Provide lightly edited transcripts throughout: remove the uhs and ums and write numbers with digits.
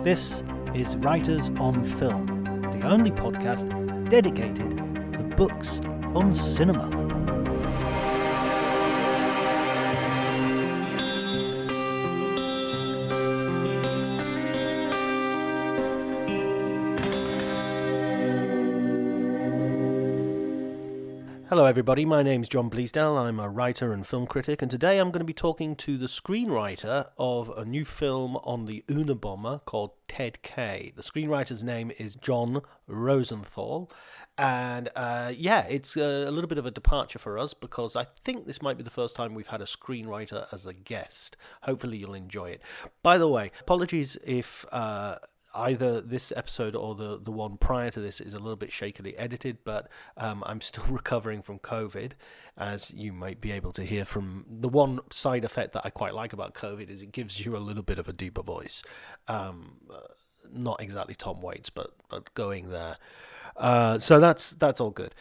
This is Writers on Film, the only podcast dedicated to books on cinema. Hello everybody, my name's John Bleasdale. I'm a writer and film critic, and today I'm going to be talking to the screenwriter of a new film on the Unabomber called Ted K. The screenwriter's name is John Rosenthal, and it's a little bit of a departure for us because I think this might be the first time we've had a screenwriter as a guest. Hopefully you'll enjoy it. By the way, apologies if either this episode or the one prior to this is a little bit shakily edited, but I'm still recovering from COVID, as you might be able to hear from the one side effect that I quite like about COVID is it gives you a little bit of a deeper voice. Not exactly Tom Waits, but going there. So that's all good.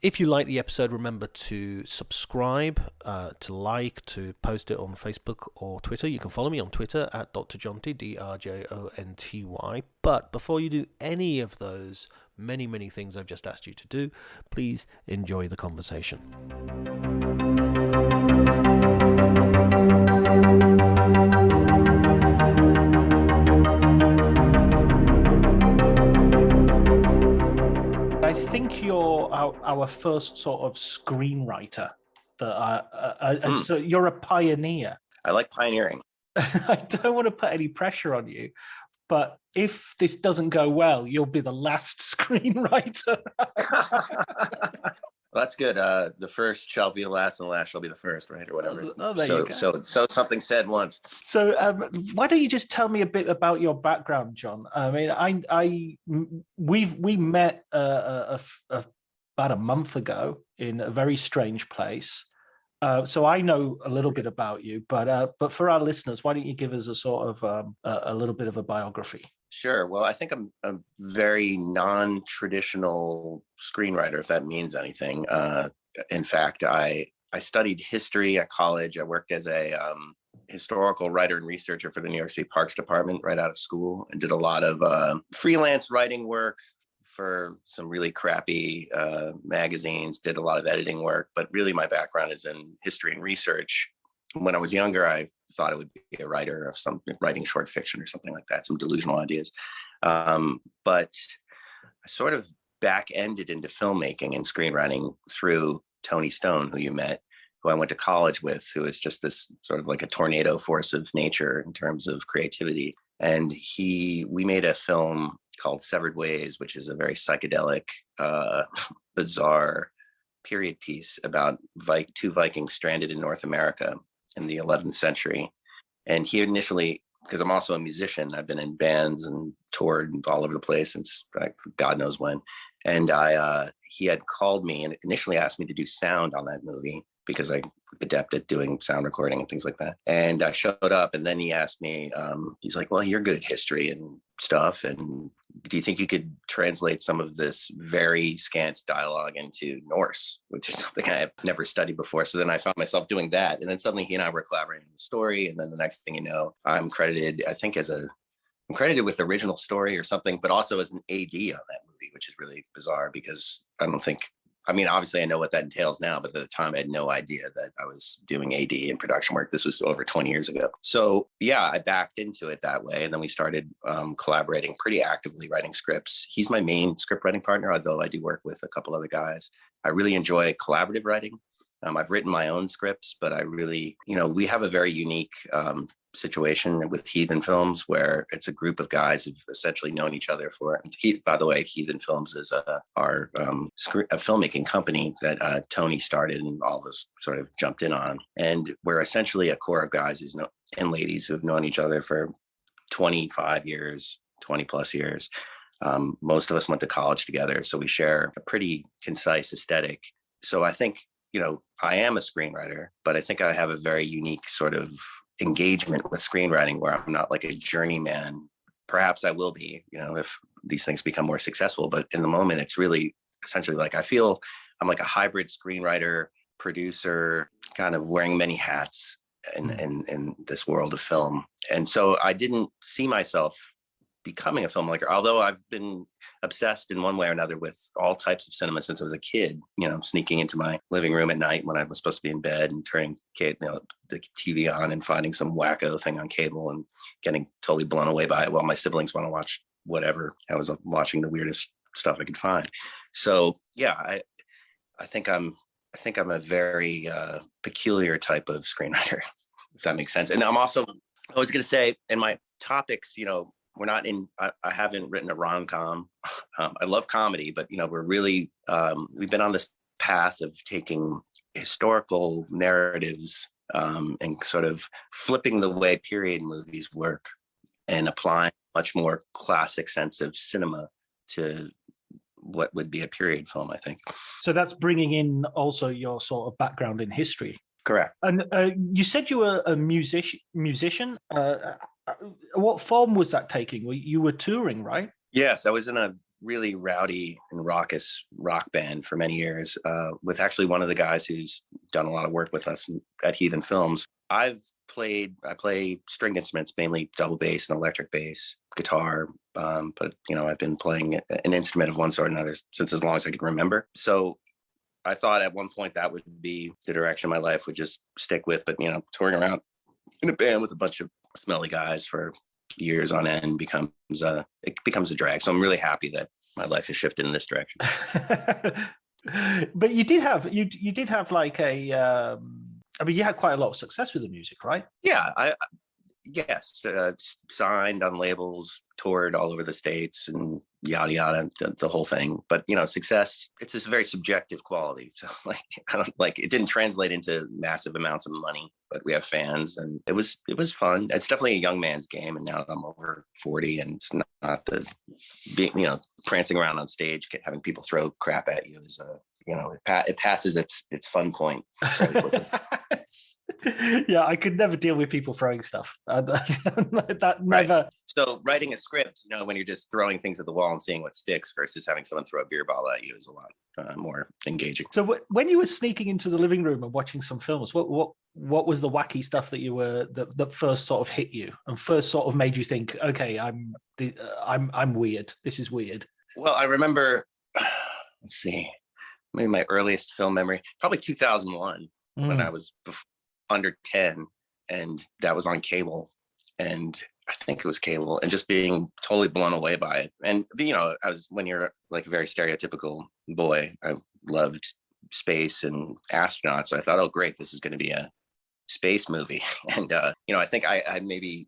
If you like the episode, remember to subscribe, to like, to post it on Facebook or Twitter. You can follow me on Twitter at Dr. Jonty, DRJONTY. But before you do any of those many, many things I've just asked you to do, please enjoy the conversation. I think you're our first sort of screenwriter. So you're a pioneer. I like pioneering. I don't want to put any pressure on you, but if this doesn't go well, you'll be the last screenwriter. Well, that's good. The first shall be the last, and the last shall be the first, right, or whatever. There you go. So something said once. So, why don't you just tell me a bit about your background, John? I mean, we met about a month ago in a very strange place. So I know a little bit about you, but for our listeners, why don't you give us a sort of a little bit of a biography? Sure. Well, I think I'm a very non-traditional screenwriter, if that means anything. In fact, I studied history at college. I worked as a historical writer and researcher for the New York City Parks Department right out of school, and did a lot of freelance writing work for some really crappy magazines, did a lot of editing work, but really my background is in history and research. When I was younger, I thought I would be a writer of something, writing short fiction or something like that, some delusional ideas. But I sort of back-ended into filmmaking and screenwriting through Tony Stone, who you met, who I went to college with, who is just this sort of like a tornado force of nature in terms of creativity. And we made a film called Severed Ways, which is a very psychedelic, bizarre period piece about two Vikings stranded in North America in the 11th century. And he initially, because I'm also a musician, I've been in bands and toured all over the place since God knows when. And he had called me and initially asked me to do sound on that movie because I'm adept at doing sound recording and things like that. And I showed up, and then he asked me, he's like, well, you're good at history and stuff, and do you think you could translate some of this very scant dialogue into Norse, which is something I have never studied before? So then I found myself doing that. And then suddenly he and I were collaborating on the story. And then the next thing you know, I'm credited, I think I'm credited with the original story or something, but also as an AD on that movie, which is really bizarre because obviously I know what that entails now, but at the time I had no idea that I was doing AD and production work. This was over 20 years ago. So yeah, I backed into it that way. And then we started collaborating pretty actively, writing scripts. He's my main script writing partner, although I do work with a couple other guys. I really enjoy collaborative writing. I've written my own scripts, but I really, we have a very unique situation with Heathen Films where it's a group of guys who've essentially known each other for, by the way, Heathen Films is our filmmaking company that Tony started and all of us sort of jumped in on. And we're essentially a core of guys and ladies who have known each other for 25 years, 20 plus years. Most of us went to college together, so we share a pretty concise aesthetic. So I think, I am a screenwriter, but I think I have a very unique sort of engagement with screenwriting where I'm not like a journeyman. Perhaps I will be, if these things become more successful. But in the moment, it's really essentially like I feel I'm like a hybrid screenwriter, producer, kind of wearing many hats in this world of film. And so I didn't see myself becoming a filmmaker, although I've been obsessed in one way or another with all types of cinema since I was a kid, sneaking into my living room at night when I was supposed to be in bed and turning the TV on and finding some wacko thing on cable and getting totally blown away by it while my siblings want to watch whatever. I was watching the weirdest stuff I could find. So yeah, I think I'm a very peculiar type of screenwriter, if that makes sense. And I was going to say, in my topics, we're not in, I haven't written a rom-com. I love comedy, but, we're really, we've been on this path of taking historical narratives and sort of flipping the way period movies work and applying a much more classic sense of cinema to what would be a period film, I think. So that's bringing in also your sort of background in history. Correct. And you said you were a musician. What form was that taking? You were touring, right? Yes, I was in a really rowdy and raucous rock band for many years with actually one of the guys who's done a lot of work with us at Heathen Films. I play stringed instruments, mainly double bass and electric bass, guitar, but I've been playing an instrument of one sort or another since as long as I can remember. So I thought at one point that would be the direction my life would just stick with, but touring around in a band with a bunch of smelly guys for years on end becomes a drag. So I'm really happy that my life has shifted in this direction. But you did have like a you had quite a lot of success with the music, right? Yeah, yes, signed on labels, toured all over the States, and yada yada, the whole thing. But success, it's just a very subjective quality. So it didn't translate into massive amounts of money, but we have fans, and it was fun. It's definitely a young man's game, and now that I'm over 40, and it's not the being prancing around on stage, having people throw crap at you is it passes its fun point fairly quickly. Yeah, I could never deal with people throwing stuff. That right. never. So writing a script, when you're just throwing things at the wall and seeing what sticks versus having someone throw a beer ball at you is a lot more engaging. So when you were sneaking into the living room and watching some films, what was the wacky stuff that you were that first sort of hit you and first sort of made you think, okay, I'm weird. This is weird. Well, I remember, let's see, maybe my earliest film memory, probably 2001 when I was under 10, and that was on cable, and I think it was cable, and just being totally blown away by it. And when you're like a very stereotypical boy, I loved space and astronauts, so I thought, oh great, this is going to be a space movie. And I think I had maybe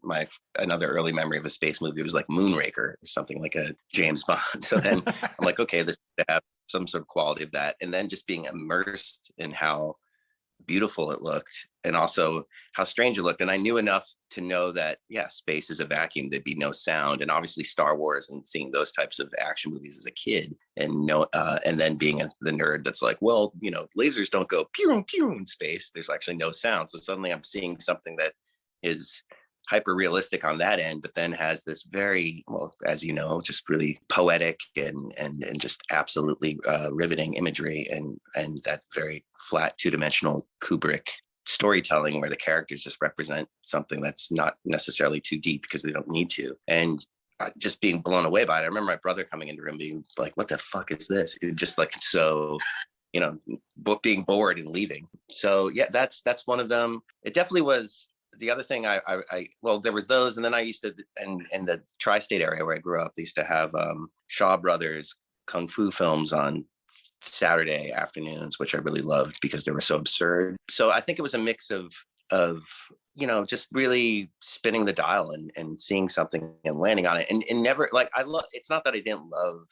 another early memory of a space movie was like Moonraker or something, like a James Bond. So then I'm like, okay, this has to have some sort of quality of that. And then just being immersed in how beautiful it looked and also how strange it looked. And I knew enough to know that, yeah, space is a vacuum. There'd be no sound. And obviously Star Wars and seeing those types of action movies as a kid and and then being the nerd that's like, well, lasers don't go pew, pew in space. There's actually no sound. So suddenly I'm seeing something that is hyper realistic on that end, but then has this very, well, as you know, just really poetic and just absolutely riveting imagery and that very flat two-dimensional Kubrick storytelling where the characters just represent something that's not necessarily too deep because they don't need to. And just being blown away by it. I remember my brother coming into the room being like, what the fuck is this? It just like, so, being bored and leaving. So yeah, that's one of them. It definitely was. The other thing there was those, and then I used to, in the tri-state area where I grew up, they used to have Shaw Brothers Kung Fu films on Saturday afternoons, which I really loved because they were so absurd. So I think it was a mix of just really spinning the dial and seeing something and landing on it. And never, it's not that I didn't love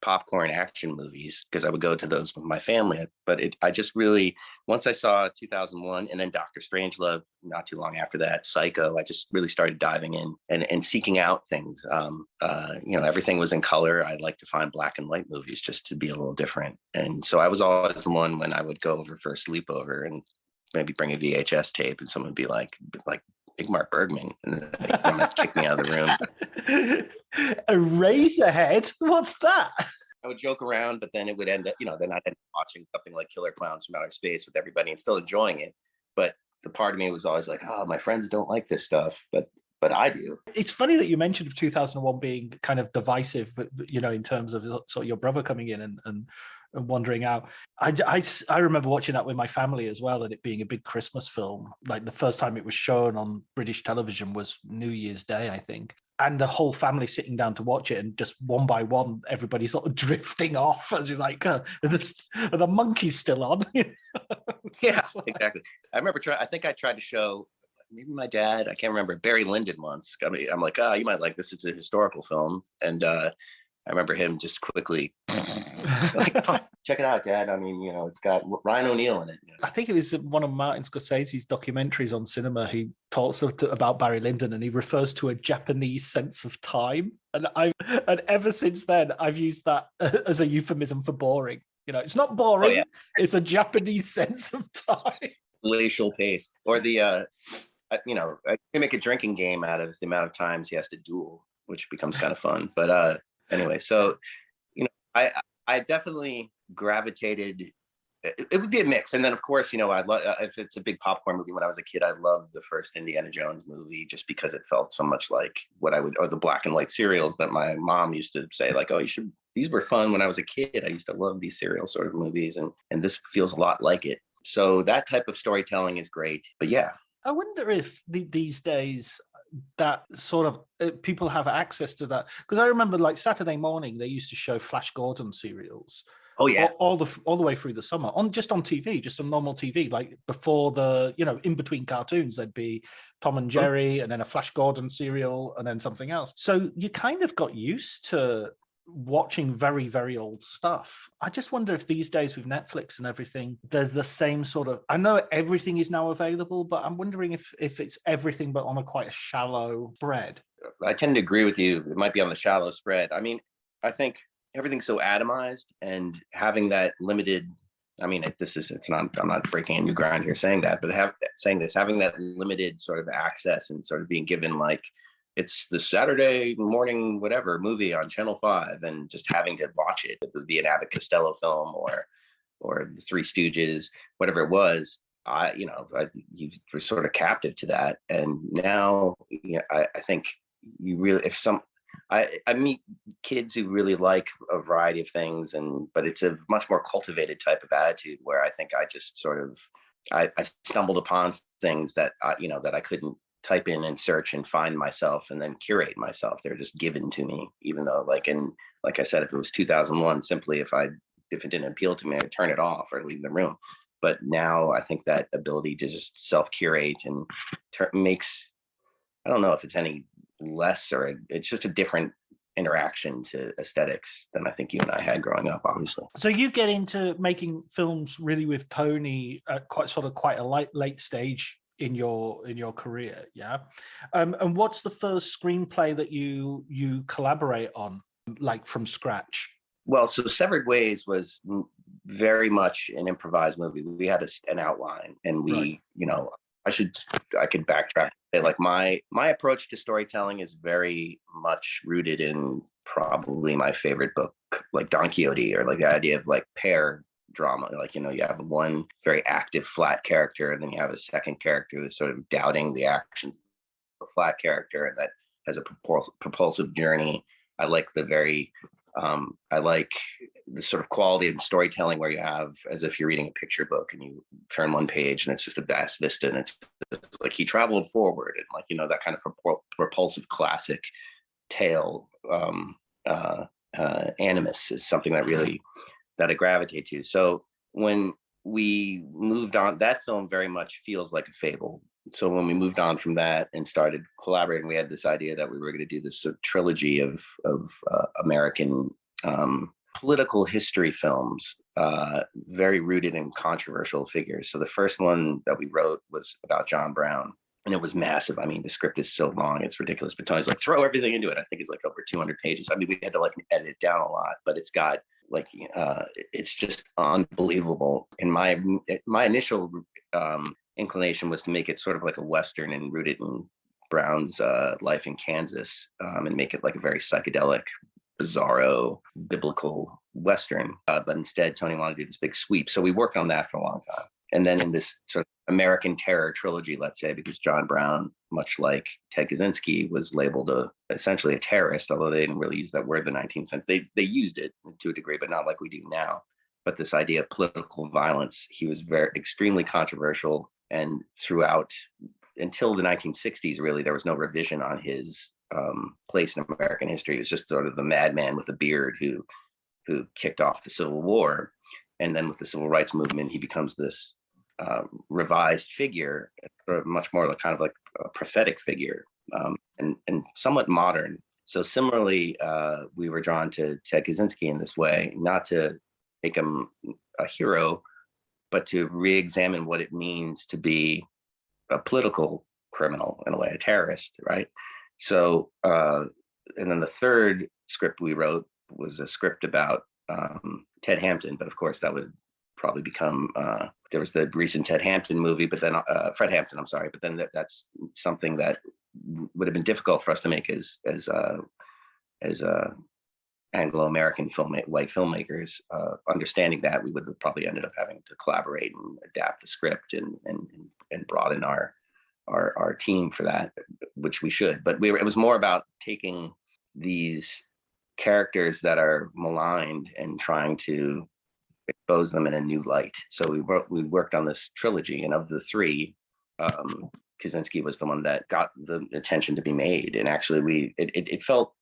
popcorn action movies because I would go to those with my family, but I just really, once I saw 2001 and then Dr. Strangelove not too long after that, Psycho, I just really started diving in and seeking out things. Everything was in color. I'd like to find black and white movies just to be a little different. And so I was always the one when I would go over for a sleepover and maybe bring a VHS tape and someone would be like Big Mark Bergman, and then kick me out of the room. Eraserhead? What's that? I would joke around, but then it would end up, then I'd end up watching something like Killer Clowns from Outer Space with everybody and still enjoying it. But the part of me was always like, oh, my friends don't like this stuff. But but I do. It's funny that you mentioned 2001 being kind of divisive, but in terms of sort of your brother coming in and wandering out. I remember watching that with my family as well, and it being a big Christmas film. Like the first time it was shown on British television was New Year's Day, I think. And the whole family sitting down to watch it, and just one by one, everybody sort of drifting off as you're like, are the monkeys still on? Yeah, exactly. I remember I think I tried to show maybe my dad, I can't remember, Barry Lyndon once. I'm like, you might like this. It's a historical film. And I remember him just quickly like, check it out, Dad. I mean, it's got Ryan O'Neal in it. I think it was one of Martin Scorsese's documentaries on cinema. He talks about Barry Lyndon, and he refers to a Japanese sense of time. And ever since then, I've used that as a euphemism for boring. It's not boring. Oh, yeah. It's a Japanese sense of time. Glacial pace, or the I can make a drinking game out of the amount of times he has to duel, which becomes kind of fun. But anyway, so I definitely gravitated. It would be a mix, and then of course, I'd love if it's a big popcorn movie. When I was a kid, I loved the first Indiana Jones movie just because it felt so much like or the black and white serials that my mom used to say, like, oh, you should. These were fun when I was a kid. I used to love these serial sort of movies, and this feels a lot like it. So that type of storytelling is great. But yeah. I wonder if these days that sort of people have access to that, because I remember like Saturday morning they used to show Flash Gordon serials. Oh yeah, all the way through the summer on TV, just on normal TV. Like before in between cartoons, there'd be Tom and Jerry, and then a Flash Gordon serial, and then something else. So you kind of got used to watching very, very old stuff. I just wonder if these days with Netflix and everything, there's the same sort of, I know everything is now available, but I'm wondering if it's everything, but on quite a shallow spread. I tend to agree with you. It might be on the shallow spread. I mean, I think everything's so atomized, and having that limited, I mean, I'm not breaking a new ground here saying that, but having that limited sort of access and sort of being given like, it's the Saturday morning, whatever movie on Channel 5, and just having to watch it. It would be an Abbott Costello film or the Three Stooges, whatever it was. You were sort of captive to that. And now, I think you really, I meet kids who really like a variety of things, but it's a much more cultivated type of attitude where I think I just sort of, I stumbled upon things that I couldn't type in and search and find myself and then curate myself. They're just given to me, even though like I said, if it was 2001, simply if it didn't appeal to me, I'd turn it off or leave the room. But now I think that ability to just self-curate and makes, I don't know if it's any less, or it's just a different interaction to aesthetics than I think you and I had growing up, obviously. So you get into making films really with Tony at quite a late stage in your career, yeah. And what's the first screenplay that you collaborate on, like from scratch? Well, so Severed Ways was very much an improvised movie. We had an outline, and we, right. I could backtrack. Like my approach to storytelling is very much rooted in probably my favorite book, like Don Quixote, or like the idea of like pair drama. Like, you have one very active flat character, and then you have a second character who's sort of doubting the actions of a flat character, and that has a propulsive journey. I like I like the sort of quality of storytelling where you have as if you're reading a picture book, and you turn one page and it's just a vast vista, and it's like he traveled forward, and like, that kind of propulsive classic tale. Animus is something that I gravitate to. So when we moved on, that film very much feels like a fable. So when we moved on from that and started collaborating, we had this idea that we were going to do this sort of trilogy of American political history films, very rooted in controversial figures. So the first one that we wrote was about John Brown, and it was massive. I mean, the script is so long, it's ridiculous. But Tony's like, throw everything into it. I think it's like over 200 pages. I mean, we had to like edit it down a lot, but it's got like, it's just unbelievable. And my initial inclination was to make it sort of like a Western and rooted in Brown's life in Kansas, and make it like a very psychedelic, bizarro, biblical Western. But instead, Tony wanted to do this big sweep. So we worked on that for a long time. and then in this sort of American Terror trilogy, let's say, because John Brown, much like Ted Kaczynski, was labeled essentially a terrorist, although they didn't really use that word in the 19th century. They used it to a degree, but not like we do now. But this idea of political violence, he was extremely controversial, and throughout until the 1960s, really, there was no revision on his place in American history. He was just sort of the madman with a beard who kicked off the Civil War. And then with the Civil Rights Movement, he becomes this revised figure, much more like kind of like a prophetic figure, and somewhat modern. So similarly, we were drawn to Ted Kaczynski in this way, not to make him a hero, but to re-examine what it means to be a political criminal, in a way, a terrorist, right? So, and then the third script we wrote was a script about Ted Hampton, but of course that would probably become there was the recent Ted Hampton movie, but then Fred Hampton, I'm sorry, but then that's something that would have been difficult for us to make as Anglo-American white filmmakers. Understanding that, we would have probably ended up having to collaborate and adapt the script and broaden our team for that, which we should. But it was more about taking these characters that are maligned and trying to expose them in a new light. So we worked on this trilogy, and of the three, Kaczynski was the one that got the attention to be made. And actually, it felt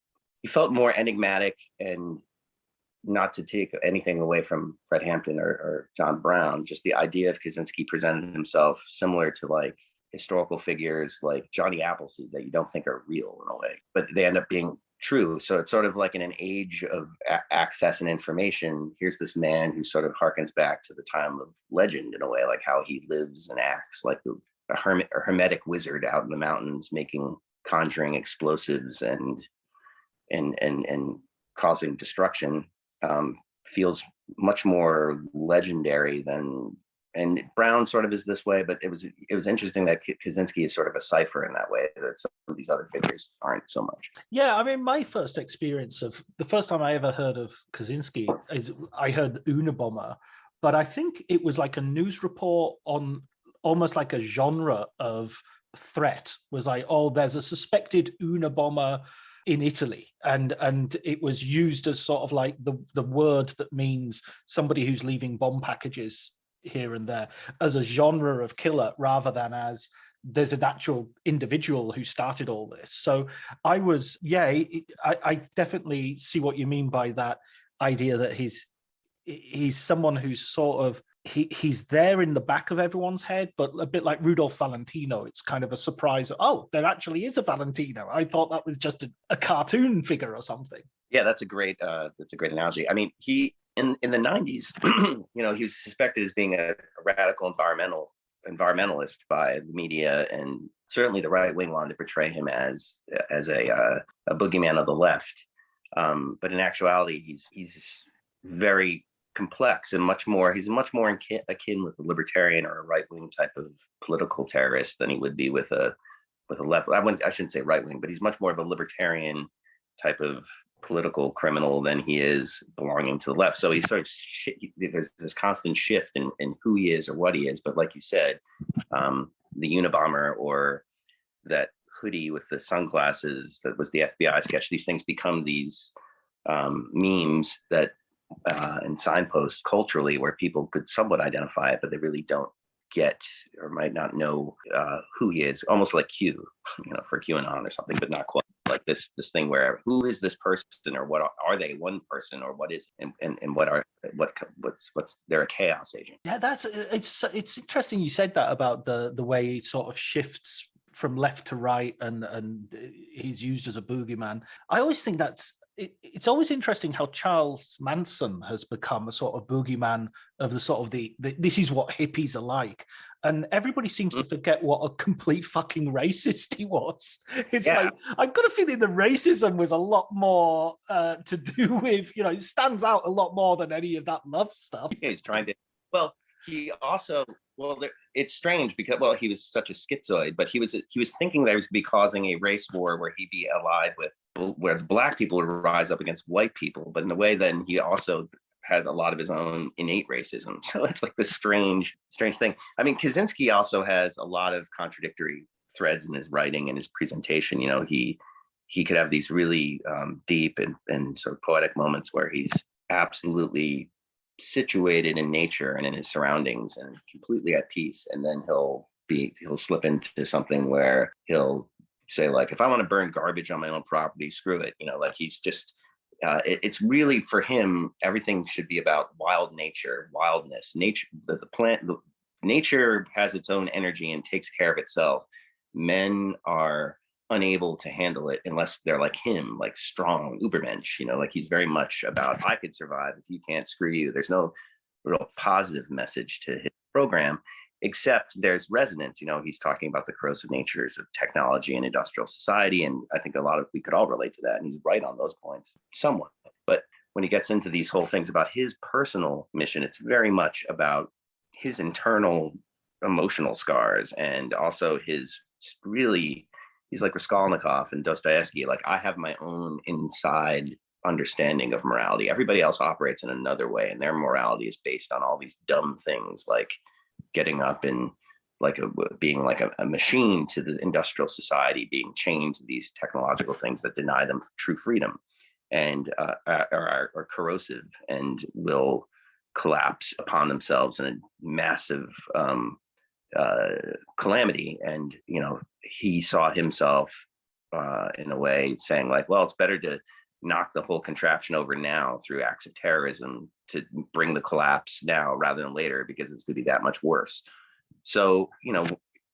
more enigmatic, and not to take anything away from Fred Hampton or John Brown, just the idea of Kaczynski presented himself similar to like historical figures like Johnny Appleseed that you don't think are real in a way, but they end up being true. So it's sort of like in an age of access and information, here's this man who sort of harkens back to the time of legend in a way, like how he lives and acts like a hermetic wizard out in the mountains, conjuring explosives and causing destruction. Feels much more legendary than. And Brown sort of is this way, but it was interesting that Kaczynski is sort of a cipher in that way, that some of these other figures aren't so much. Yeah, I mean, my first experience of the first time I ever heard of Kaczynski is I heard the Unabomber, but I think it was like a news report on almost like a genre of threat. Was like, oh, there's a suspected Unabomber in Italy, and it was used as sort of like the word that means somebody who's leaving bomb packages here and there, as a genre of killer, rather than as there's an actual individual who started all this. So I definitely see what you mean by that idea that he's someone who's sort of he's there in the back of everyone's head, but a bit like Rudolph Valentino. It's kind of a surprise. Oh, there actually is a Valentino. I thought that was just a cartoon figure or something. Yeah, that's a great analogy. I mean, he in the 90s, he was suspected as being a radical environmentalist by the media, and certainly the right wing wanted to portray him as a boogeyman of the left. But in actuality, he's very complex and he's much more akin with a libertarian or a right wing type of political terrorist than he would be with a left. I shouldn't say right wing, but he's much more of a libertarian type of political criminal than he is belonging to the left. So he's sort of there's this constant shift in who he is or what he is. But like you said, the Unabomber or that hoodie with the sunglasses that was the FBI sketch, these things become these memes that and signposts culturally where people could somewhat identify it, but they really don't get or might not know who he is, almost like Q, for QAnon or something, but not quite like this thing where who is this person, or what are they one person, or what is and what's they're a chaos agent. Yeah, it's interesting you said that about the way he sort of shifts from left to right and he's used as a boogeyman. I always think it's always interesting how Charles Manson has become a sort of boogeyman of the sort of the this is what hippies are like. And everybody seems to forget what a complete fucking racist he was. It's like, I've got a feeling the racism was a lot more to do with, it stands out a lot more than any of that love stuff. He's trying to, he also, it's strange because, he was such a schizoid, but he was thinking that he was be causing a race war where he'd be allied with, where the black people would rise up against white people. But in a way, then he also had a lot of his own innate racism. So it's like this strange thing. I mean, Kaczynski also has a lot of contradictory threads in his writing and his presentation. You know, he could have these really deep and sort of poetic moments where he's absolutely situated in nature and in his surroundings and completely at peace. And then he'll slip into something where he'll say, like, if I want to burn garbage on my own property, screw it. You know, like he's just, it's really, for him, everything should be about wild nature, wildness, nature, nature has its own energy and takes care of itself. Men are unable to handle it unless they're like him, like strong Ubermensch, you know, like he's very much about, I could survive if you can't, screw you. There's no real positive message to his program, except there's resonance. You know, he's talking about the corrosive natures of technology and industrial society. And I think we could all relate to that. And he's right on those points somewhat. But when he gets into these whole things about his personal mission, it's very much about his internal emotional scars, and also his really, he's like Raskolnikov and Dostoevsky. Like, I have my own inside understanding of morality. Everybody else operates in another way, and their morality is based on all these dumb things, like getting up and being like a machine to the industrial society, being chained to these technological things that deny them true freedom, and are corrosive and will collapse upon themselves in a massive calamity. And, you know, he saw himself in a way saying, like, well, it's better to knock the whole contraption over now through acts of terrorism to bring the collapse now rather than later, because it's going to be that much worse. So, you know,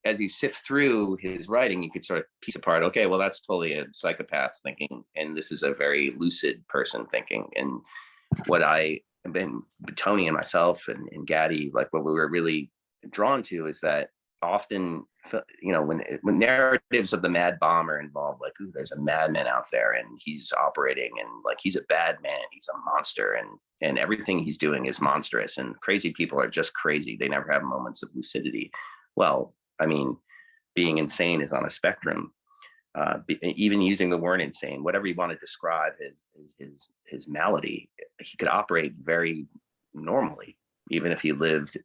as you sift through his writing, you could sort of piece apart, okay, well, that's totally a psychopath's thinking, and this is a very lucid person thinking. And what I have been, Tony and myself and Gaddy, like what we were really drawn to is that often, you know, when narratives of the mad bomb are involved, like, ooh, there's a madman out there and he's operating, and like he's a bad man, he's a monster, and everything he's doing is monstrous, and crazy people are just crazy, they never have moments of lucidity. Well, I mean, being insane is on a spectrum. Even using the word insane, whatever you want to describe his malady, he could operate very normally. Even if he lived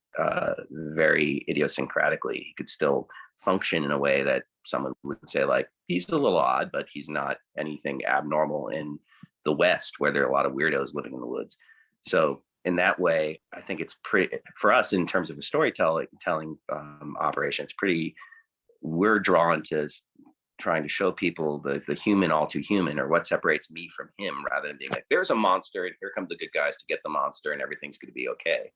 very idiosyncratically, he could still function in a way that someone would say, like, he's a little odd, but he's not anything abnormal in the West, where there are a lot of weirdos living in the woods. So in that way, I think it's pretty, for us in terms of a storytelling operation, it's pretty, we're drawn to trying to show people the human all too human, or what separates me from him, rather than being like, there's a monster and here come the good guys to get the monster and everything's going to be okay.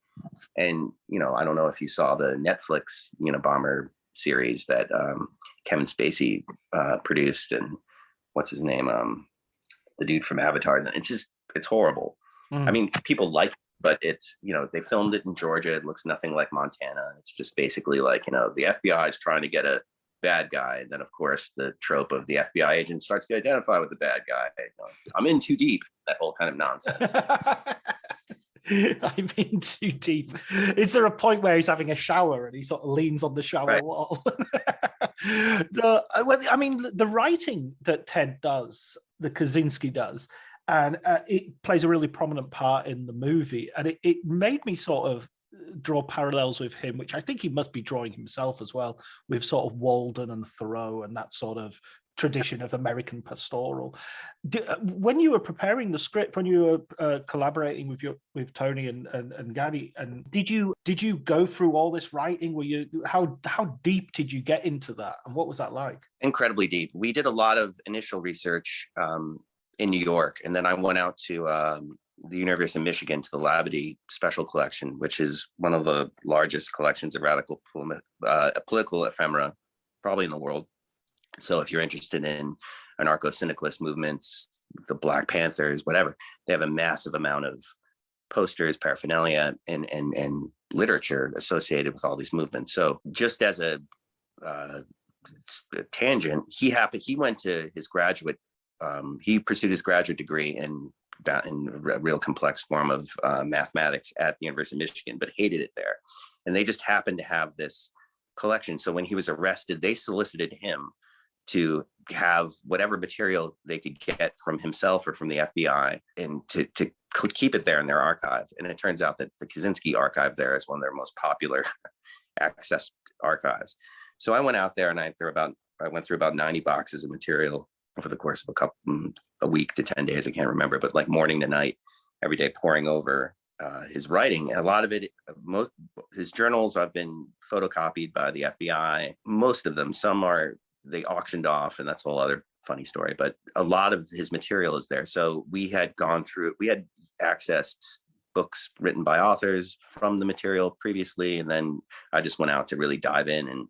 And, you know, I don't know if you saw the Netflix Unabomber series that Kevin Spacey produced, and what's his name, the dude from Avatar. And it's horrible. I mean, people like it, but it's, you know, they filmed it in Georgia. It looks nothing like Montana. It's just basically like, you know, the FBI is trying to get a bad guy, and then of course the trope of the FBI agent starts to identify with the bad guy. I'm in too deep, that whole kind of nonsense. I'm in too deep. Is there a point where he's having a shower and he sort of leans on the shower wall? I mean, the writing that Ted does, the Kaczynski does, and it plays a really prominent part in the movie, and it made me sort of draw parallels with him, which I think he must be drawing himself as well, with sort of Walden and Thoreau and that sort of tradition of American pastoral. When you were preparing the script, when you were collaborating with Tony and Gaddy, and did you go through all this writing? Were you how deep did you get into that, and what was that like? Incredibly deep. We did a lot of initial research in New York, and then I went out to the University of Michigan to the Labadie Special Collection, which is one of the largest collections of radical political ephemera probably in the world. So if you're interested in anarcho-syndicalist movements, the Black Panthers, whatever, they have a massive amount of posters, paraphernalia, and literature associated with all these movements. So just as a tangent, he went to his graduate, he pursued his graduate degree in a real complex form of mathematics at the University of Michigan, but hated it there. And they just happened to have this collection. So when he was arrested, they solicited him to have whatever material they could get from himself or from the FBI and to keep it there in their archive. And it turns out that the Kaczynski archive there is one of their most popular accessed archives. So I went out there and I went through about 90 boxes of material over the course of a week to 10 days. I can't remember, but like morning to night, every day pouring over his writing. And a lot of it, his journals have been photocopied by the FBI. Most of them, they auctioned off, and that's a whole other funny story, but a lot of his material is there. So we had accessed books written by authors from the material previously. And then I just went out to really dive in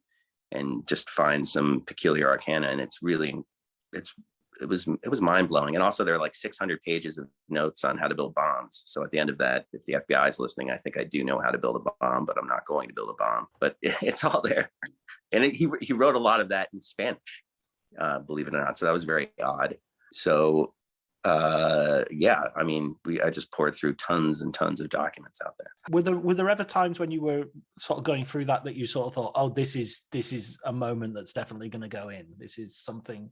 and just find some peculiar arcana. And it was mind blowing. And also there are like 600 pages of notes on how to build bombs. So at the end of that, if the FBI is listening, I think I do know how to build a bomb, but I'm not going to build a bomb, but it's all there. And he wrote a lot of that in Spanish, believe it or not. So that was very odd. So I just poured through tons and tons of documents out there. Were there ever times when you were sort of going through that you sort of thought, oh, this is a moment that's definitely going to go in. This is something.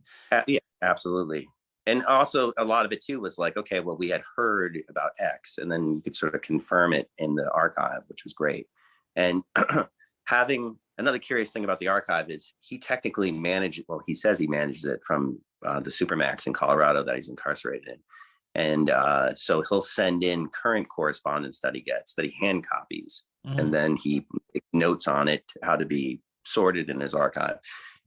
Yeah, absolutely. And also a lot of it too was like, okay, well, we had heard about X, and then you could sort of confirm it in the archive, which was great. And having another curious thing about the archive is he technically he says he manages it from the Supermax in Colorado that he's incarcerated in. And so he'll send in current correspondence that he gets, that he hand copies, and then he makes notes on it, how to be sorted in his archive.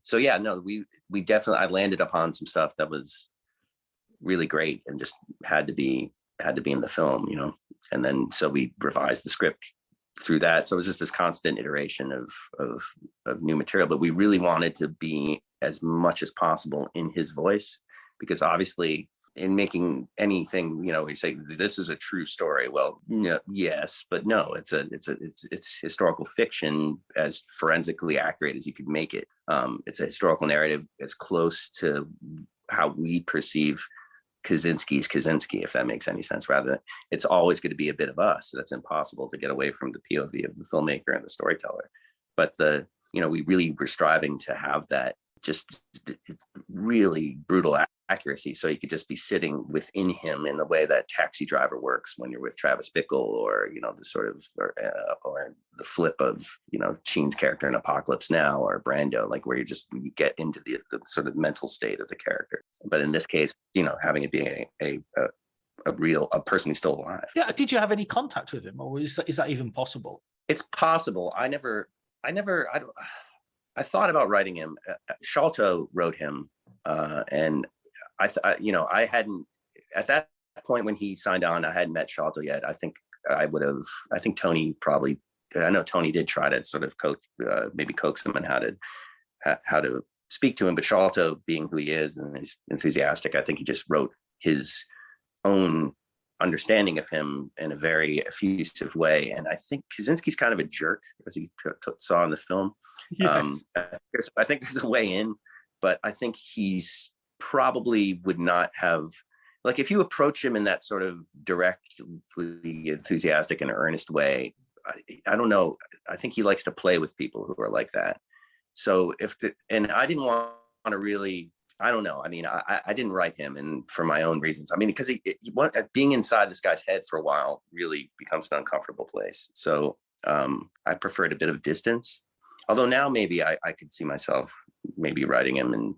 So yeah, no, we definitely, I landed upon some stuff that was really great and just had to be in the film, and then so we revised the script through that. So it was just this constant iteration of new material, but we really wanted to be as much as possible in his voice, because obviously in making anything, we say this is a true story. Well, no, yes, but no, it's historical fiction as forensically accurate as you could make it. It's a historical narrative as close to how we perceive Kaczynski's Kaczynski, if that makes any sense. Rather, it's always going to be a bit of us. That's impossible to get away from the POV of the filmmaker and the storyteller. But we really were striving to have that just really brutal accuracy, so you could just be sitting within him in the way that Taxi Driver works when you're with Travis Bickle, or the sort of or the flip of Sheen's character in Apocalypse Now, or Brando, like where you get into the sort of mental state of the character. But in this case, having it be a person who's still alive. Yeah. Did you have any contact with him, or is that even possible? It's possible. I thought about writing him. Sholto wrote him, and I hadn't, at that point when he signed on, I hadn't met Sholto yet. I think Tony probably, I know Tony did try to sort of maybe coax him on how to speak to him, but Sholto, being who he is and he's enthusiastic, I think he just wrote his own understanding of him in a very effusive way. And I think Kaczynski's kind of a jerk, as you saw in the film. Yes. I think there's a way in, but I think he's probably would not have, like, if you approach him in that sort of directly enthusiastic and earnest way, I don't know. I think he likes to play with people who are like that. So and I didn't want to really, I don't know. I mean, I didn't write him, and for my own reasons. I mean, because being inside this guy's head for a while really becomes an uncomfortable place. So I preferred a bit of distance. Although now maybe I could see myself maybe writing him, and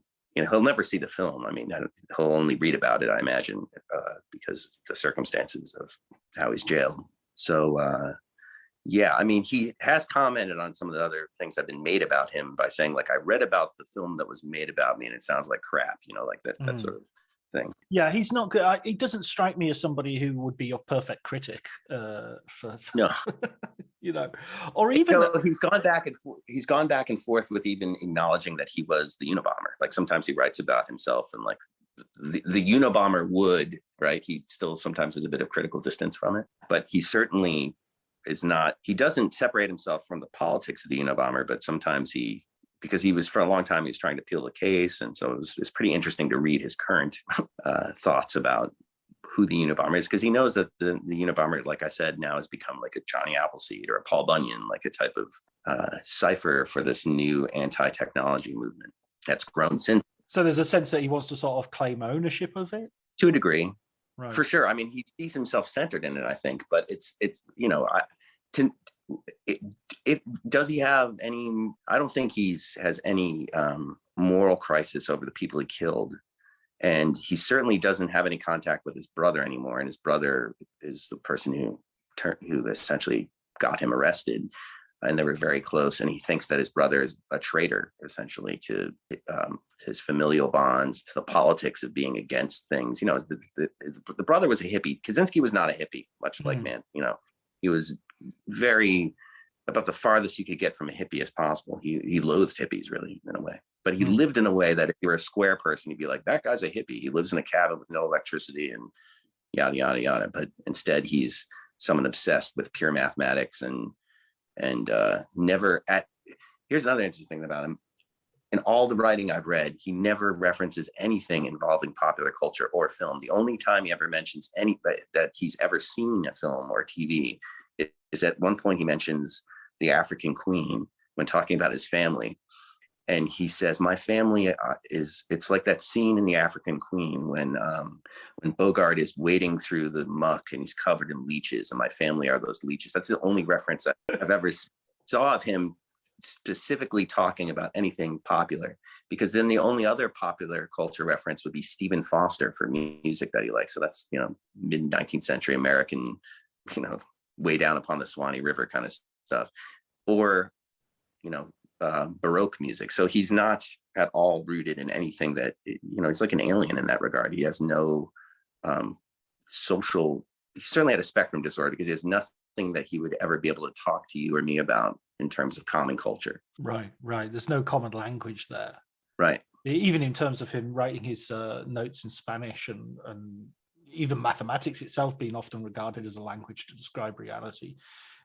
he'll never see the film. I mean, he'll only read about it, I imagine, because the circumstances of how he's jailed. So yeah, I mean, he has commented on some of the other things that have been made about him by saying, like, I read about the film that was made about me and it sounds like crap, like that sort of thing. Yeah, he's not good. He doesn't strike me as somebody who would be your perfect critic. No, or even he's gone back and forth with even acknowledging that he was the Unabomber. Like sometimes he writes about himself and like the Unabomber would, right? He still sometimes has a bit of critical distance from it, but he certainly is not. He doesn't separate himself from the politics of the Unabomber, but sometimes because he was for a long time, he was trying to appeal the case. And so it's pretty interesting to read his current thoughts about who the Unabomber is, because he knows that the Unabomber, like I said, now has become like a Johnny Appleseed or a Paul Bunyan, like a type of cipher for this new anti-technology movement that's grown since. So there's a sense that he wants to sort of claim ownership of it? To a degree. Right. For sure. I mean, he sees himself centered in it, I think, but it's you know, to if does he have any? I don't think has any moral crisis over the people he killed, and he certainly doesn't have any contact with his brother anymore. And his brother is the person who essentially got him arrested, and they were very close. And he thinks that his brother is a traitor, essentially, to his familial bonds, to the politics of being against things. You know, the brother was a hippie. Kaczynski was not a hippie, much like man. You know, he was very about the farthest you could get from a hippie as possible. He loathed hippies, really, in a way. But he lived in a way that if you were a square person, you'd be like, that guy's a hippie. He lives in a cabin with no electricity and yada, yada, yada. But instead, he's someone obsessed with pure mathematics and never here's another interesting thing about him. In all the writing I've read, he never references anything involving popular culture or film. The only time he ever mentions that he's ever seen a film or TV is at one point he mentions the African Queen when talking about his family. And he says, my family it's like that scene in the African Queen when Bogart is wading through the muck and he's covered in leeches, and my family are those leeches. That's the only reference I've ever saw of him specifically talking about anything popular, because then the only other popular culture reference would be Stephen Foster for music that he likes. So that's, you know, mid 19th century American, you know, way down upon the Swanee River kind of stuff, or, you know, Baroque music. So he's not at all rooted in anything that, you know, he's like an alien in that regard. He has no social, he certainly had a spectrum disorder, because he has nothing that he would ever be able to talk to you or me about in terms of common culture. Right. There's no common language there. Right. Even in terms of him writing his notes in Spanish and even mathematics itself being often regarded as a language to describe reality.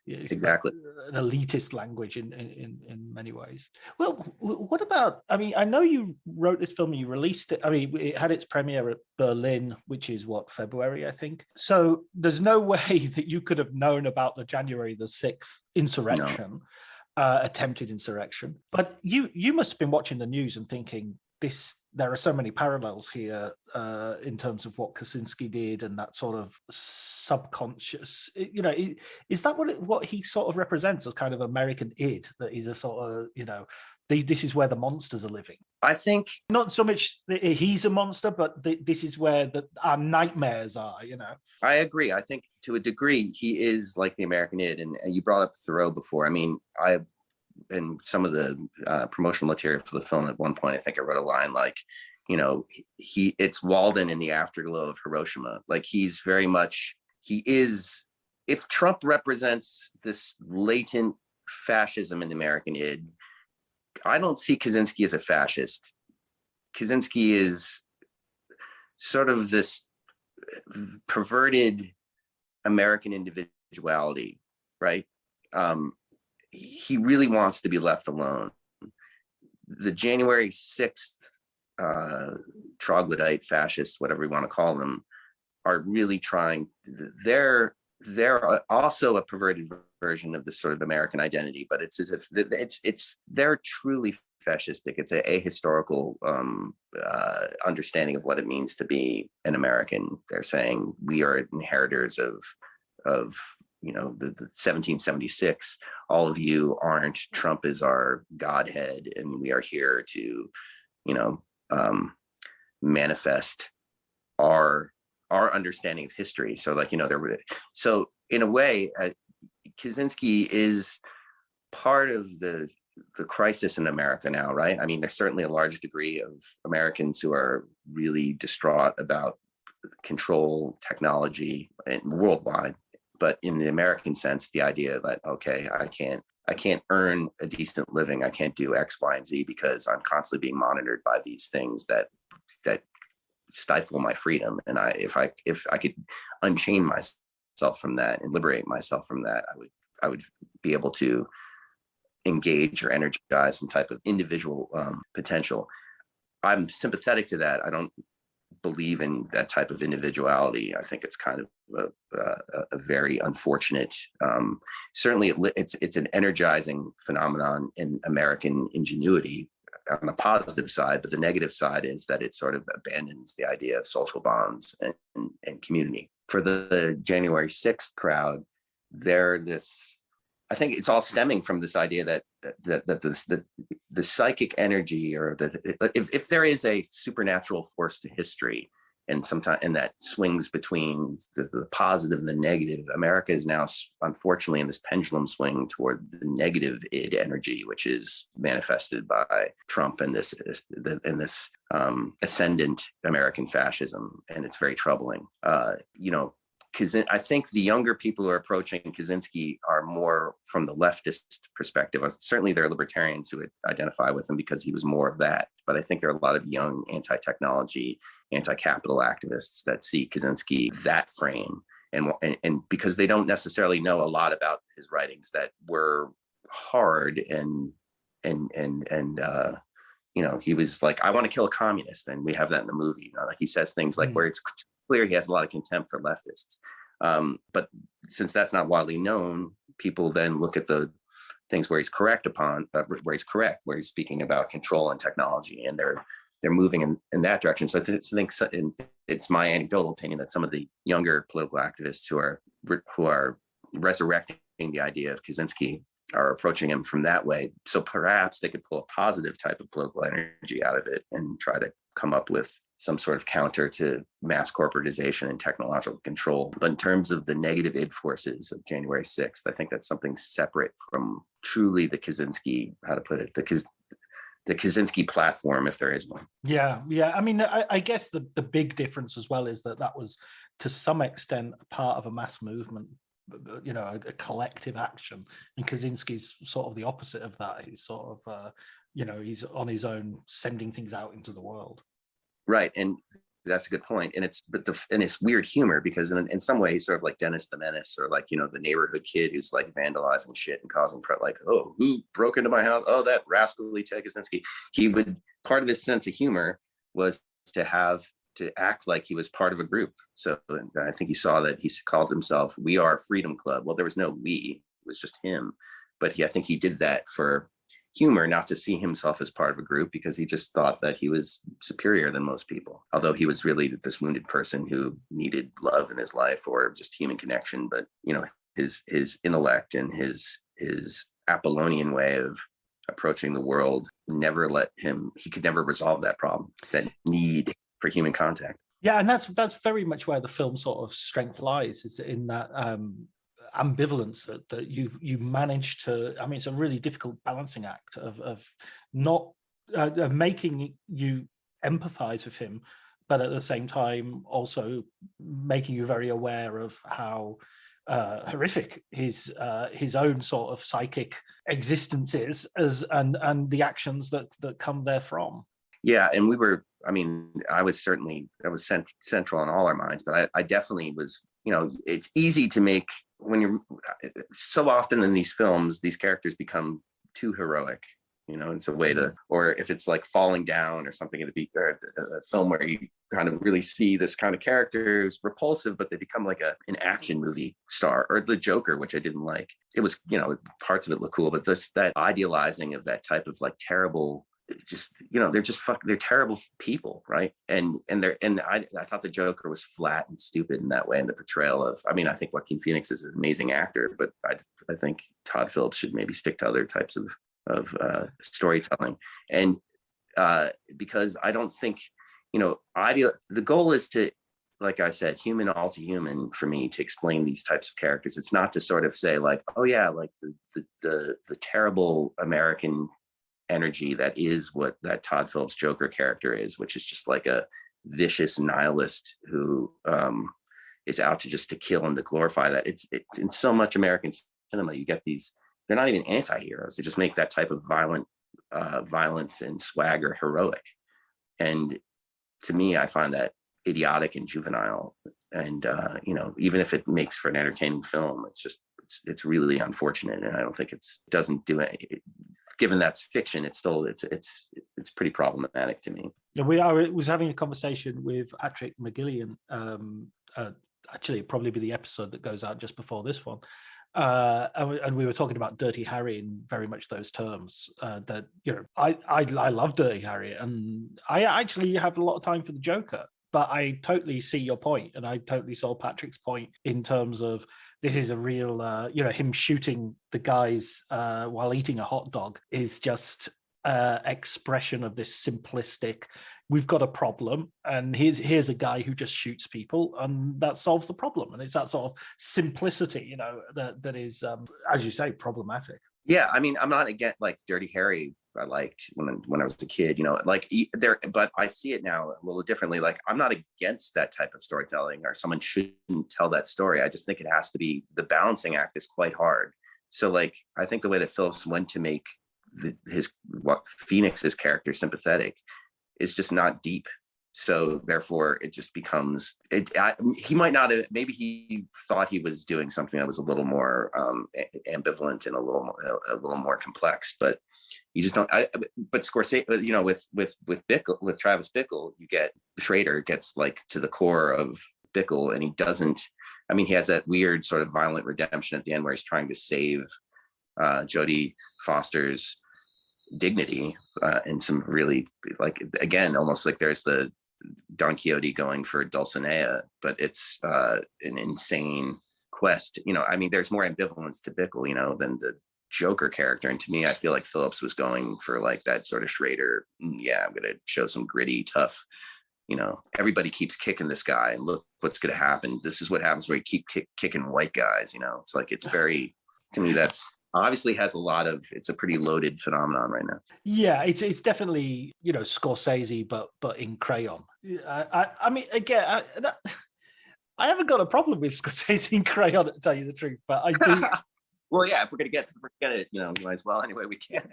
It's exactly an elitist language in many ways. Well, what about, I mean, I know you wrote this film and you released it. I mean, it had its premiere at Berlin, which is February, I think. So there's no way that you could have known about the January the 6th insurrection, attempted insurrection. But you must have been watching the news and thinking, there are so many parallels here in terms of what Kaczynski did and that sort of subconscious, you know, is that what he sort of represents as kind of American id, that he's a sort of, you know, this is where the monsters are living? I think not so much that he's a monster, but this is where our nightmares are, you know. I agree. I think to a degree he is like the American id, and you brought up Thoreau before. I mean, in some of the promotional material for the film, at one point, I think I wrote a line like, you know, it's Walden in the afterglow of Hiroshima. Like he is, if Trump represents this latent fascism in the American id, I don't see Kaczynski as a fascist. Kaczynski is sort of this perverted American individuality, right? He really wants to be left alone. The January 6th troglodyte fascists, whatever you want to call them, are really trying. They're also a perverted version of this sort of American identity, but it's as if they're truly fascistic. It's a ahistorical understanding of what it means to be an American. They're saying we are inheritors of you know, the 1776, all of you aren't. Trump is our godhead, and we are here to, you know, manifest our understanding of history. So, like, you know, so in a way, Kaczynski is part of the crisis in America now, right? I mean, there's certainly a large degree of Americans who are really distraught about control, technology, and worldwide. But in the American sense, the idea that, okay, I can't earn a decent living, I can't do X, Y, and Z because I'm constantly being monitored by these things that stifle my freedom. And if I could unchain myself from that and liberate myself from that, I would be able to engage or energize some type of individual potential. I'm sympathetic to that. I don't believe in that type of individuality. I think it's kind of a very unfortunate. Certainly, it's an energizing phenomenon in American ingenuity. on the positive side, but the negative side is that it sort of abandons the idea of social bonds and community. For the January 6th crowd, I think it's all stemming from this idea that the psychic energy, or if there is a supernatural force to history, and that swings between the positive and the negative, America is now unfortunately in this pendulum swing toward the negative id energy, which is manifested by Trump and this ascendant American fascism, and it's very troubling. I think the younger people who are approaching Kaczynski are more from the leftist perspective. Certainly there are libertarians who would identify with him because he was more of that. But I think there are a lot of young anti-technology, anti-capital activists that see Kaczynski that frame. And because they don't necessarily know a lot about his writings that were hard and he was like, I want to kill a communist. And we have that in the movie. Like he says things like where it's clear he has a lot of contempt for leftists. But since that's not widely known, people then look at the things where he's correct, where he's speaking about control and technology, and they're moving in that direction. So I think it's my anecdotal opinion that some of the younger political activists who are resurrecting the idea of Kaczynski are approaching him from that way. So perhaps they could pull a positive type of political energy out of it and try to come up with some sort of counter to mass corporatization and technological control. But in terms of the negative id forces of January 6th, I think that's something separate from truly the Kaczynski, the Kaczynski platform, if there is one. Yeah. I mean, I guess the big difference as well is that was to some extent a part of a mass movement, a collective action. And Kaczynski's sort of the opposite of that. He's sort of, he's on his own, sending things out into the world. Right, and that's a good point. And it's weird humor because in some way he's sort of like Dennis the Menace, or like the neighborhood kid who's like vandalizing shit and causing like, oh, who broke into my house? Oh, that rascally Ted Kaczynski. Part of his sense of humor was to act like he was part of a group. So I think he saw that he called himself We Are Freedom Club. Well, there was no we, it was just him. But I think he did that for humor, not to see himself as part of a group, because he just thought that he was superior than most people, although he was really this wounded person who needed love in his life or just human connection. But his intellect and his Apollonian way of approaching the world he could never resolve that problem, that need for human contact. Yeah, and that's very much where the film sort of strength lies, is in that ambivalence that you manage to. I mean, it's a really difficult balancing act of not making you empathize with him, but at the same time also making you very aware of how horrific his own sort of psychic existence is, and the actions that come therefrom. Yeah, and I was central in all our minds, but I definitely was. It's easy to make, when you're so often in these films, these characters become too heroic. It's a way to, or if it's like Falling Down or something, it'd be a film where you kind of really see this kind of character who's repulsive, but they become like an action movie star, or The Joker, which I didn't like. It was, parts of it look cool, but just that idealizing of that type of like terrible, they're terrible people, right? And I thought the Joker was flat and stupid in that way, in the portrayal of. I mean, I think Joaquin Phoenix is an amazing actor, but I think Todd Phillips should maybe stick to other types of storytelling, and because I don't think the goal is to, like I said, human all to human for me to explain these types of characters. It's not to sort of say like, oh yeah, like the terrible American energy that is what that Todd Phillips Joker character is, which is just like a vicious nihilist who is out to kill and to glorify that. It's in so much American cinema, you get these, they're not even anti-heroes. They just make that type of violence and swagger heroic. And to me, I find that idiotic and juvenile. And, even if it makes for an entertaining film, it's really unfortunate. And I don't think doesn't do it. Given that's fiction, it's pretty problematic to me. I was having a conversation with Patrick McGillian. Actually, it'll probably be the episode that goes out just before this one. and we were talking about Dirty Harry in very much those terms. That I love Dirty Harry, and I actually have a lot of time for the Joker. But I totally see your point, and I totally saw Patrick's point in terms of this is a real, him shooting the guys while eating a hot dog is just expression of this simplistic. We've got a problem, and here's a guy who just shoots people, and that solves the problem. And it's that sort of simplicity, that is, as you say, problematic. Yeah, I mean, I'm not against like Dirty Harry. I liked when I was a kid, but I see it now a little differently. Like, I'm not against that type of storytelling, or someone shouldn't tell that story. I just think it has to be, the balancing act is quite hard. So, like, I think the way that Phillips went to make Phoenix's character sympathetic is just not deep. So therefore, it just becomes he might not have. Maybe he thought he was doing something that was a little more ambivalent and a little more complex. But you just don't. But Scorsese, with Bickle, with Travis Bickle, you get Schrader gets like to the core of Bickle, and he doesn't. I mean, he has that weird sort of violent redemption at the end where he's trying to save Jodie Foster's dignity, and some really, like, again, almost like there's the Don Quixote going for Dulcinea, but it's an insane quest. I mean, there's more ambivalence to Bickle, than the Joker character. And to me, I feel like Phillips was going for like that sort of Schrader. Yeah, I'm going to show some gritty, tough, everybody keeps kicking this guy, and look what's going to happen. This is what happens when you keep kicking white guys. It's like, it's very, to me, that's obviously has a lot of, it's a pretty loaded phenomenon right now. Yeah, it's definitely Scorsese, but in crayon. I mean, again, I haven't got a problem with Scorsese in crayon, to tell you the truth, but I do. Well, yeah, if we're gonna get it, might as well. Anyway, we can.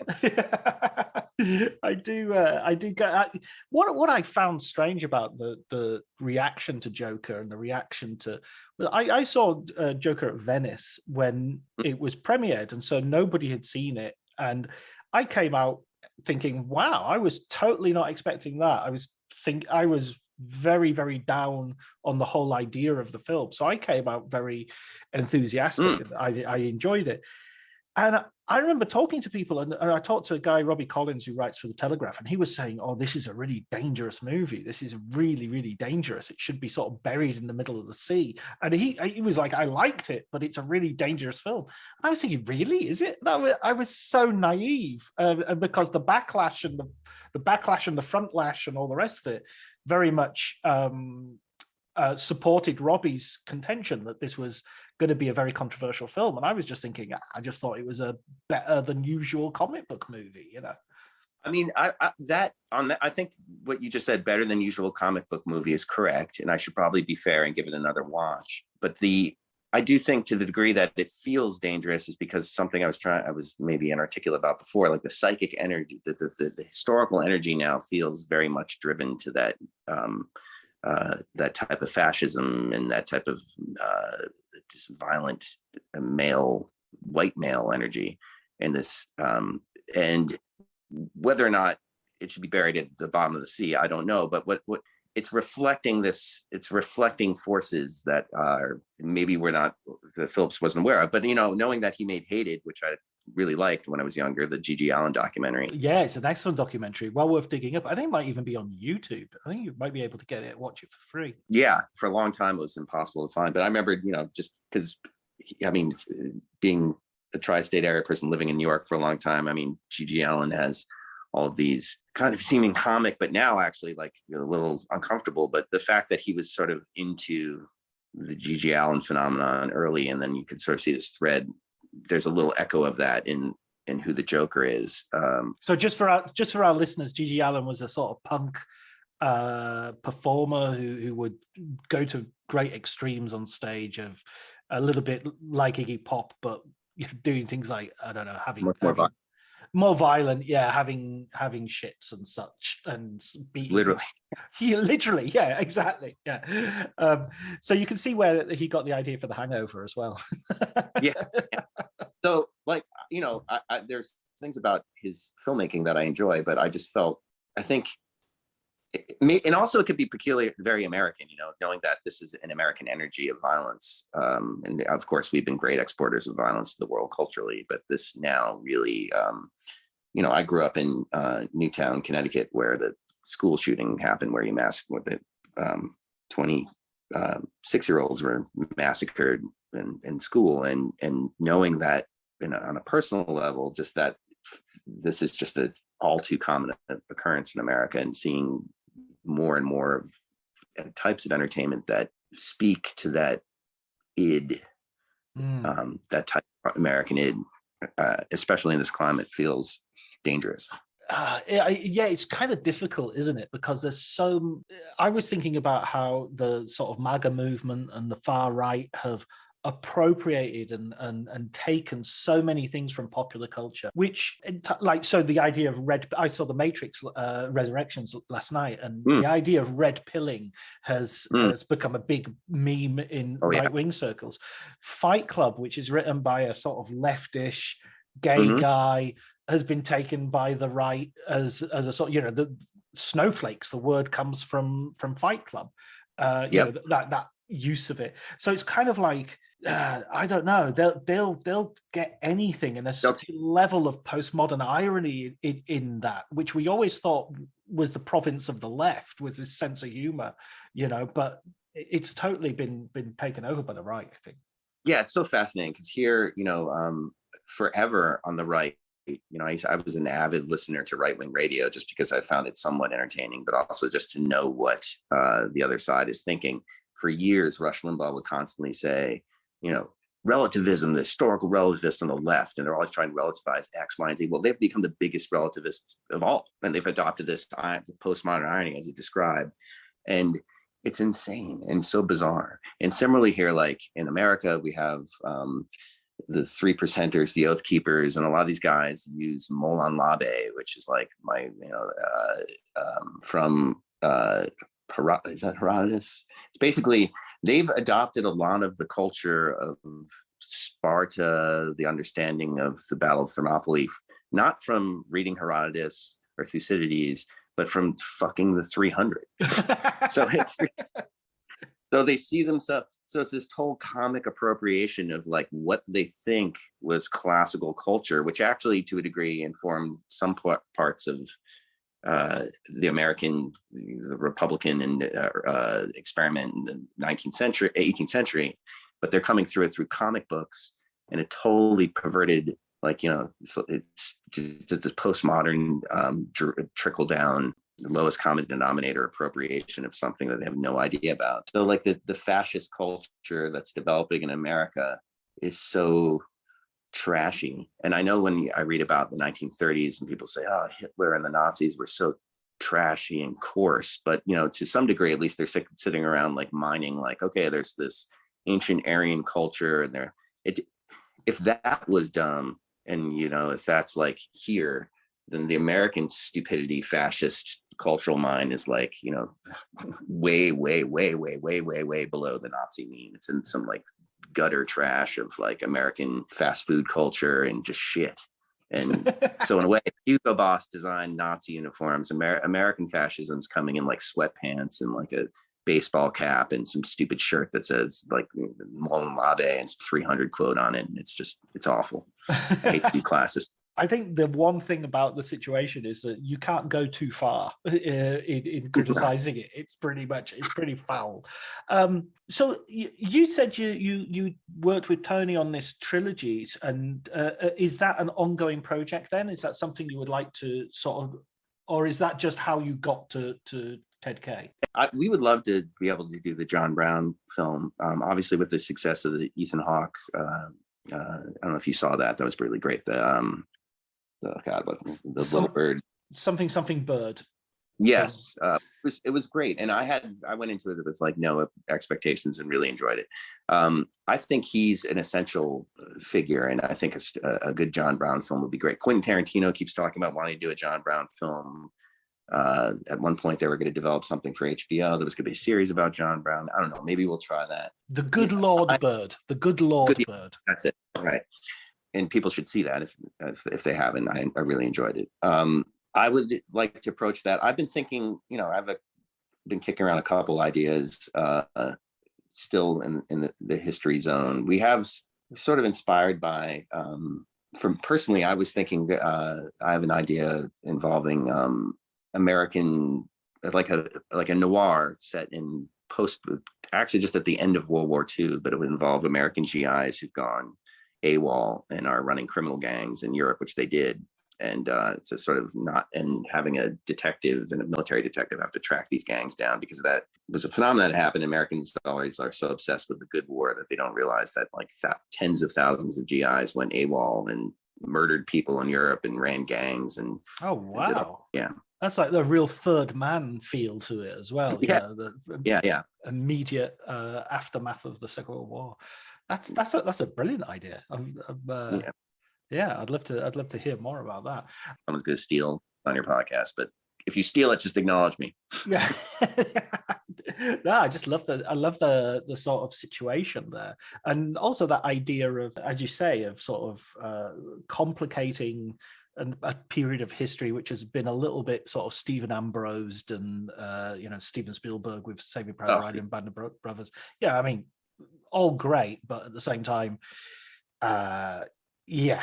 I do get what I found strange about the reaction to Joker and the reaction to. I saw Joker at Venice when it was premiered, and so nobody had seen it, and I came out thinking, "Wow, I was totally not expecting that." I was very, very down on the whole idea of the film, so I came out very enthusiastic, and I enjoyed it. And I remember talking to people, and I talked to a guy, Robbie Collins, who writes for The Telegraph, and he was saying, "Oh, this is a really dangerous movie. This is really, really dangerous. It should be sort of buried in the middle of the sea." And he was like, "I liked it, but it's a really dangerous film." And I was thinking, "Really? Is it?" And I was so naive, because the backlash and the backlash and the front lash and all the rest of it very much supported Robbie's contention that this was going to be a very controversial film. And I was just thinking, I just thought it was a better than usual comic book movie, I mean, I think what you just said, better than usual comic book movie, is correct. And I should probably be fair and give it another watch. But I do think, to the degree that it feels dangerous, is because something I was maybe inarticulate about before, like the psychic energy, the historical energy now feels very much driven to that, that type of fascism and that type of just violent white male energy in this, and whether or not it should be buried at the bottom of the sea, I don't know. But what it's reflecting forces that are maybe that Phillips wasn't aware of. But knowing that he made Hated, which I really liked when I was younger, the G.G. Allen documentary. Yeah, it's an excellent documentary, well worth digging up. I think it might even be on YouTube. I think you might be able to get it, watch it for free. Yeah, for a long time it was impossible to find. But I remember, just because, I mean, being a tri-state area person living in New York for a long time, I mean, G.G. Allen has all of these kind of seeming comic, but now actually like a little uncomfortable. But the fact that he was sort of into the G.G. Allen phenomenon early, and then you could sort of see this thread. There's a little echo of that in who the Joker is. So just for our listeners, G.G. Allen was a sort of punk performer who would go to great extremes on stage, of a little bit like Iggy Pop, but doing things like, I don't know, having more violent, yeah, having shits and such, and literally. Yeah, literally, yeah, exactly, yeah. So you can see where he got the idea for The Hangover as well. Yeah. So, like, there's things about his filmmaking that I enjoy, but I just felt, I think And also it could be peculiar, very American, knowing that this is an American energy of violence. And of course, we've been great exporters of violence to the world culturally, but this now really, I grew up in Newtown, Connecticut, where the school shooting happened, where you massacred with the 26-year-olds were massacred in school, and knowing that on a personal level, just that this is just a all too common occurrence in America, and seeing more and more of types of entertainment that speak to that id, that type of American id, especially in this climate, feels dangerous. Yeah, it's kind of difficult, isn't it? Because there's so. I was thinking about how the sort of MAGA movement and the far right have appropriated and taken so many things from popular culture, which so the idea of I saw the Matrix Resurrections last night, and the idea of red pilling has become a big meme in right-wing circles. Fight Club, which is written by a sort of leftish gay guy, has been taken by the right as a sort of, the snowflakes, the word comes from Fight Club, that use of it. So it's kind of like, I don't know, they'll get anything, and there's such a level of postmodern irony in that, which we always thought was the province of the left, was this sense of humor, but it's totally been taken over by the right, I think. Yeah, it's so fascinating because here, forever on the right, I was an avid listener to right-wing radio just because I found it somewhat entertaining, but also just to know what the other side is thinking. For years, Rush Limbaugh would constantly say, relativism, the historical relativist on the left, and they're always trying to relativize X, Y, and Z. Well, they've become the biggest relativists of all, and they've adopted this postmodern irony, as you described. And it's insane and so bizarre. And similarly here, like in America, we have the three percenters, the Oath Keepers, and a lot of these guys use Molon Labe, which is like from is that Herodotus? It's basically, they've adopted a lot of the culture of Sparta, the understanding of the Battle of Thermopylae, not from reading Herodotus or Thucydides, but from fucking the 300. So they see themselves. So it's this whole comic appropriation of like what they think was classical culture, which actually, to a degree, informed some parts of the Republican and experiment in the 18th century, but they're coming through it through comic books and a totally perverted, it's just this postmodern trickle down, lowest common denominator appropriation of something that they have no idea about. So like the fascist culture that's developing in America is so trashy. And I know when I read about the 1930s and people say, oh, Hitler and the Nazis were so trashy and coarse, but to some degree, at least they're sitting around like mining, like, okay, there's this ancient Aryan culture, and if that was dumb, and if that's like here, then the American stupidity fascist cultural mind is like, way, way, way, way, way, way, way below the Nazi mean. It's in some like gutter trash of like American fast food culture and just shit. And so in a way, Hugo Boss designed Nazi uniforms. American fascism's coming in like sweatpants and like a baseball cap and some stupid shirt that says like Molon Labe and 300 quote on it. And it's awful. I hate to be classist. I think the one thing about the situation is that you can't go too far in criticizing it. It's pretty foul. So you said you worked with Tony on this trilogy, and is that an ongoing project then? Is that something you would like to sort of, or is that just how you got to Ted K? We would love to be able to do the John Brown film. Obviously, with the success of the Ethan Hawke, I don't know if you saw that. That was really great. The little bird. Something bird. Yes, it was great, and I went into it with like no expectations and really enjoyed it. I think he's an essential figure, and I think a good John Brown film would be great. Quentin Tarantino keeps talking about wanting to do a John Brown film. At one point, they were going to develop something for HBO. There was going to be a series about John Brown. I don't know. Maybe we'll try that. The Good Lord Bird. The Good Lord Bird. That's it. Right. And people should see that if they haven't. I really enjoyed it. I would like to approach that. I've been thinking, I've been kicking around a couple ideas, still in the history zone. We have sort of inspired by, from personally, I was thinking that I have an idea involving American, like a noir set in actually just at the end of World War II, but it would involve American GIs who've gone AWOL and are running criminal gangs in Europe, which they did. And it's a sort of and having a detective and a military detective have to track these gangs down, because that was a phenomenon that happened. Americans always are so obsessed with the good war that they don't realize that like tens of thousands of GIs went AWOL and murdered people in Europe and ran gangs. And oh wow, yeah, that's like the real third man feel to it as well. Yeah, the immediate aftermath of the Second World War. That's a brilliant idea. I'd love to hear more about that. Someone's going to steal on your podcast, but if you steal it, just acknowledge me. Yeah. No, I love the sort of situation there, and also that idea of, as you say, of sort of complicating a period of history which has been a little bit sort of Stephen Ambrosed and Steven Spielberg with Saving Private Ryan and Band of Brothers. Yeah, I mean, all great, but at the same time, well, you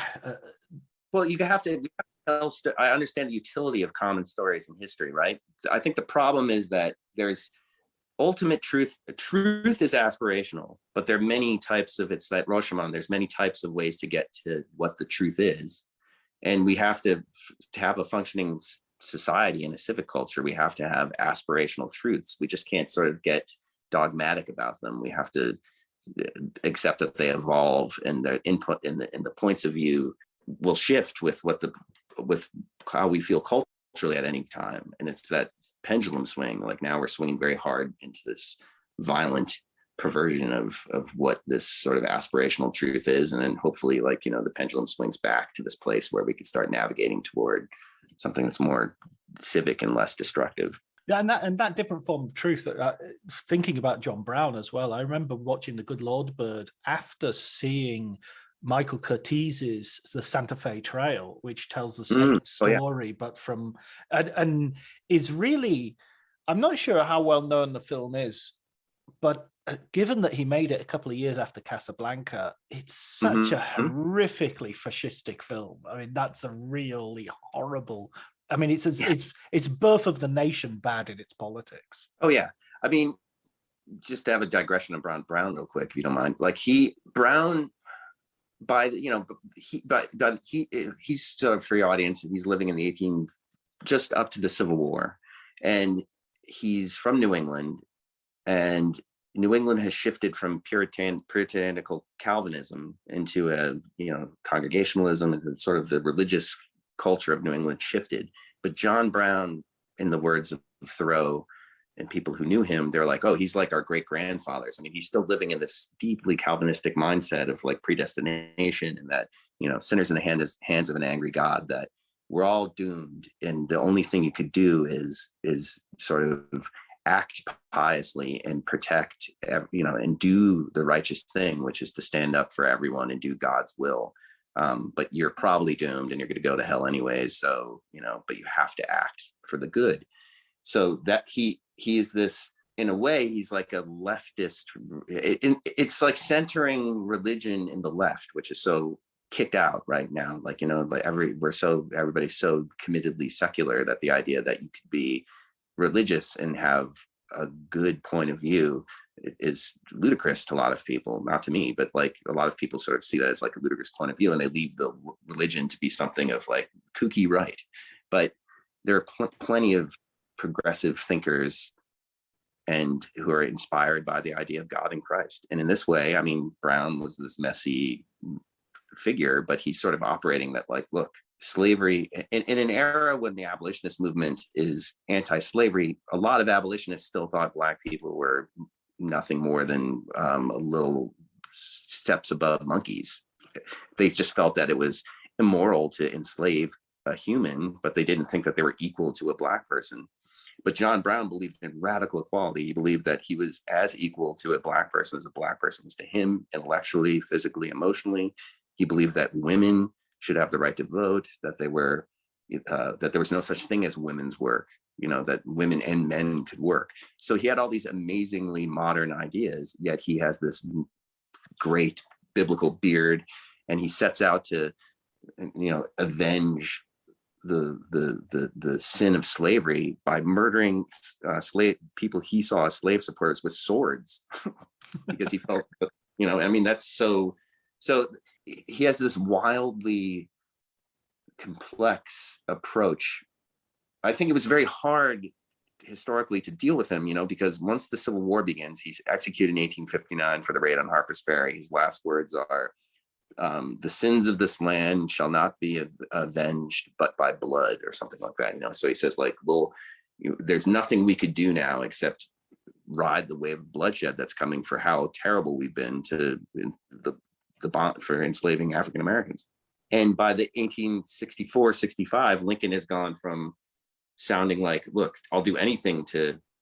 have to tell. I understand the utility of common stories in history, right? I think the problem is that there's ultimate truth. Truth is aspirational, but there are many types of, it's that Rashomon, there's many types of ways to get to what the truth is. And we have to have a functioning society and a civic culture. We have to have aspirational truths. We just can't sort of get dogmatic about them. We have to accept that they evolve, and the input and the points of view will shift with how we feel culturally at any time. And it's that pendulum swing. Like now we're swinging very hard into this violent perversion of what this sort of aspirational truth is. And then hopefully, the pendulum swings back to this place where we can start navigating toward something that's more civic and less destructive. Yeah, and that different form of truth. Thinking about John Brown as well, I remember watching The Good Lord Bird after seeing Michael Curtiz's The Santa Fe Trail, which tells the same story, but from and is really, I'm not sure how well known the film is, but given that he made it a couple of years after Casablanca, it's such a horrifically fascistic film. I mean, that's a really horrible. I mean, it's birth of the nation bad in its politics. Oh yeah, I mean, just to have a digression on Brown real quick, if you don't mind. Like Brown, he's sort of for your audience, and he's living in the 18, just up to the Civil War, and he's from New England, and New England has shifted from puritanical Calvinism into congregationalism, and sort of the religious culture of New England shifted. But John Brown, in the words of Thoreau and people who knew him, they're like, oh, he's like our great grandfathers. I mean, he's still living in this deeply Calvinistic mindset of like predestination, and that, sinners in the hands of an angry God, that we're all doomed. And the only thing you could do is sort of act piously and protect, and do the righteous thing, which is to stand up for everyone and do God's will. But you're probably doomed and you're going to go to hell anyways. So, but you have to act for the good. So that he is this, in a way, he's like a leftist. It's like centering religion in the left, which is so kicked out right now. Like, everybody's so committedly secular that the idea that you could be religious and have a good point of view is ludicrous to a lot of people. Not to me, but like a lot of people sort of see that as like a ludicrous point of view, and they leave the religion to be something of like kooky right. But there are plenty of progressive thinkers and who are inspired by the idea of God and Christ. And in this way, I mean, Brown was this messy figure, but he's sort of operating that, like, look, slavery in an era when the abolitionist movement is anti-slavery, a lot of abolitionists still thought Black people were nothing more than a little steps above monkeys. They just felt that it was immoral to enslave a human, but they didn't think that they were equal to a Black person. But John Brown believed in radical equality. He believed that he was as equal to a Black person as a Black person was to him, intellectually, physically, emotionally. He believed that women should have the right to vote, that they were, that there was no such thing as women's work, that women and men could work. So he had all these amazingly modern ideas, yet he has this great biblical beard, and he sets out to, avenge the sin of slavery by murdering people he saw as slave supporters with swords because he felt, that's so he has this wildly complex approach. I think it was very hard historically to deal with him, because once the Civil War begins, he's executed in 1859 for the raid on Harper's Ferry. His last words are, the sins of this land shall not be avenged but by blood, or something like that. So he says, there's nothing we could do now except ride the wave of bloodshed that's coming for how terrible we've been to the bond for enslaving African Americans. And by the 1864-65, Lincoln has gone from sounding like, look, I'll do anything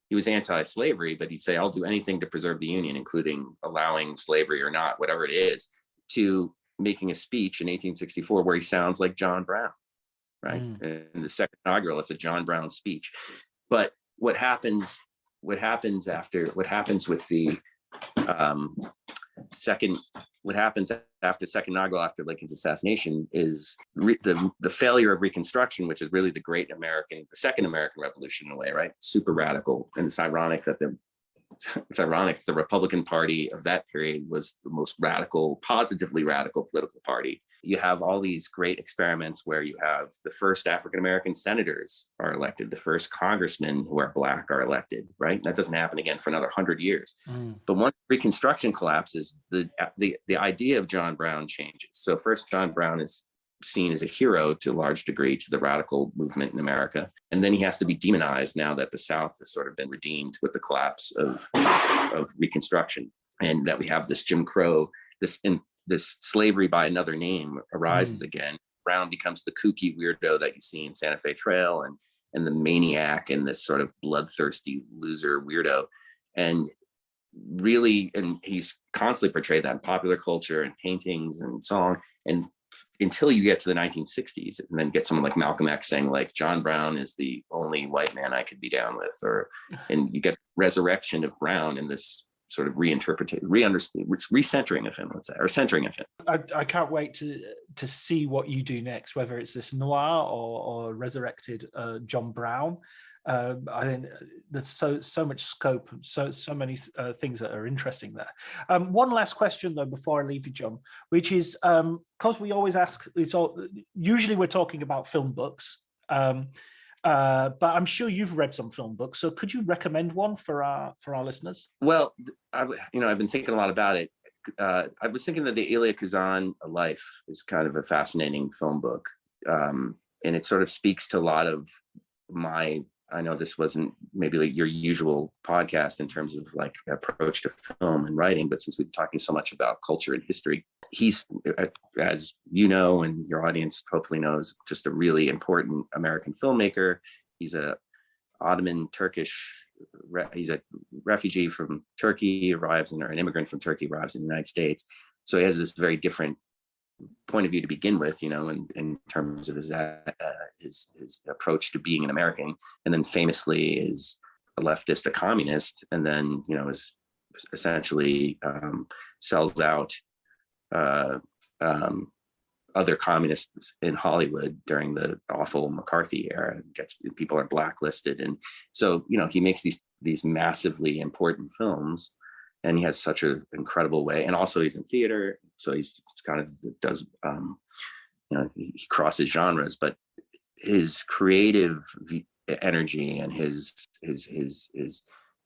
he was anti-slavery, but he'd say, I'll do anything to preserve the Union, including allowing slavery or not, whatever it is, to making a speech in 1864 where he sounds like John Brown, right? In the second inaugural, it's a John Brown speech. But what happens with the after second inaugural, after Lincoln's assassination, is the failure of Reconstruction, which is really the second American Revolution in a way, right? Super radical. And it's ironic that the Republican Party of that period was the most positively radical political party. You have all these great experiments where you have the first African-American senators are elected, the first congressmen who are Black are elected, right? That doesn't happen again for another 100 years. But once Reconstruction collapses, the idea of John Brown changes. So first, John Brown is seen as a hero to a large degree to the radical movement in America. And then he has to be demonized now that the South has sort of been redeemed with the collapse of Reconstruction. And that we have this Jim Crow, this slavery by another name arises again. Brown becomes the kooky weirdo that you see in Santa Fe Trail, and the maniac and this sort of bloodthirsty loser weirdo. And he's constantly portrayed that in popular culture and paintings and song. And until you get to the 1960s, and then get someone like Malcolm X saying, like, John Brown is the only white man I could be down with, and you get resurrection of Brown in this sort of recentering of him, let's say, or centering of him. I can't wait to see what you do next, whether it's this noir or resurrected John Brown. I think there's so much scope, so many things that are interesting there. One last question though before I leave you, John, which is because we always ask, usually we're talking about film books, but I'm sure you've read some film books, so could you recommend one for our listeners? Well, I've been thinking a lot about it. I was thinking that the Elia Kazan A Life is kind of a fascinating film book, and it sort of speaks to a lot of I know this wasn't maybe like your usual podcast in terms of like approach to film and writing, but since we've been talking so much about culture and history, he's, as you know, and your audience hopefully knows, just a really important American filmmaker. He's a Ottoman Turkish, he's a refugee from Turkey, an immigrant from Turkey, arrives in the United States. So he has this very different point of view to begin with, in terms of his approach to being an American, and then famously is a leftist, a communist, and then is essentially sells out other communists in Hollywood during the awful McCarthy era. People are blacklisted, and so he makes these massively important films. And he has such an incredible way. And also he's in theater. So he's kind of does, he crosses genres, but his creative energy and his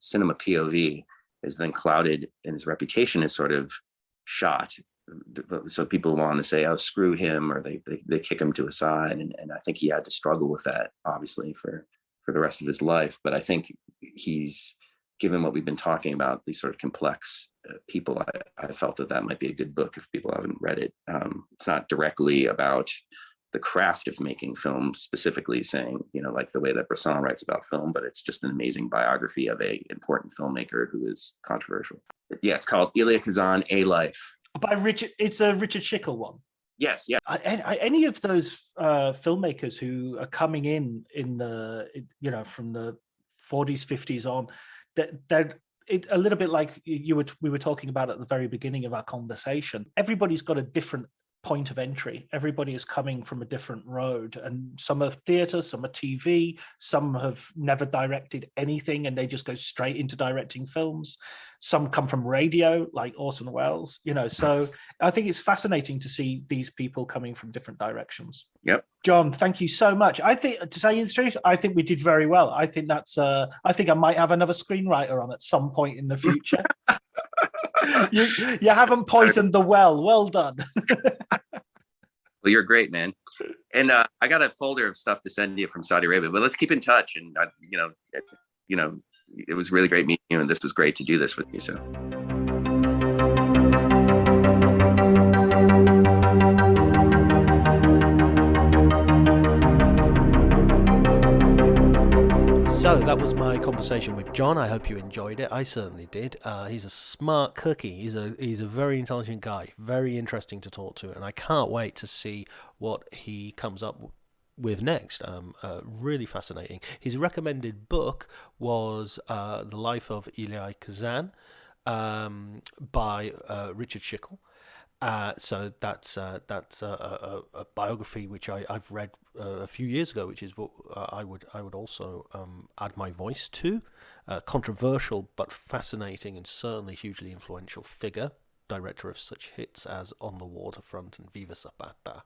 cinema POV is then clouded, and his reputation is sort of shot. So people want to say, oh, screw him, or they kick him to a side. And I think he had to struggle with that, obviously, for the rest of his life. But I think he's, given what we've been talking about, these sort of complex people, I felt that might be a good book if people haven't read it. It's not directly about the craft of making film, specifically saying, like the way that Bresson writes about film, but it's just an amazing biography of a important filmmaker who is controversial. Yeah, it's called Elia Kazan, A Life. By Richard, it's a Richard Schickel one. Yes, yeah. Any of those filmmakers who are coming in the, from the 40s, 50s on, they're a little bit like we were talking about at the very beginning of our conversation. Everybody's got a different point of entry. Everybody is coming from a different road, and some are theatre, some are TV, some have never directed anything and they just go straight into directing films. Some come from radio, like Orson Welles. So I think it's fascinating to see these people coming from different directions. Yep. John, thank you so much. I think, to tell you the truth, I think we did very well. I think I think I might have another screenwriter on at some point in the future. You haven't poisoned the well. Well done. Well, you're great, man. And I got a folder of stuff to send you from Saudi Arabia, but let's keep in touch. And it was really great meeting you, and this was great to do this with you. So. So that was my conversation with John. I hope you enjoyed it. I certainly did. He's a smart cookie. He's a very intelligent guy, very interesting to talk to, and I can't wait to see what he comes up with next. Really fascinating. His recommended book was The Life of Elia Kazan by Richard Schickel. So that's a biography which I've read a few years ago, which is what I would also add my voice to. Controversial but fascinating, and certainly hugely influential figure, director of such hits as On the Waterfront and Viva Zapata.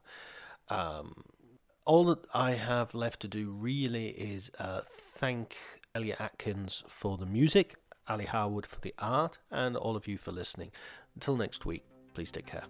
All that I have left to do really is thank Elliot Atkins for the music, Ali Howard for the art, and all of you for listening. Until next week, please take care.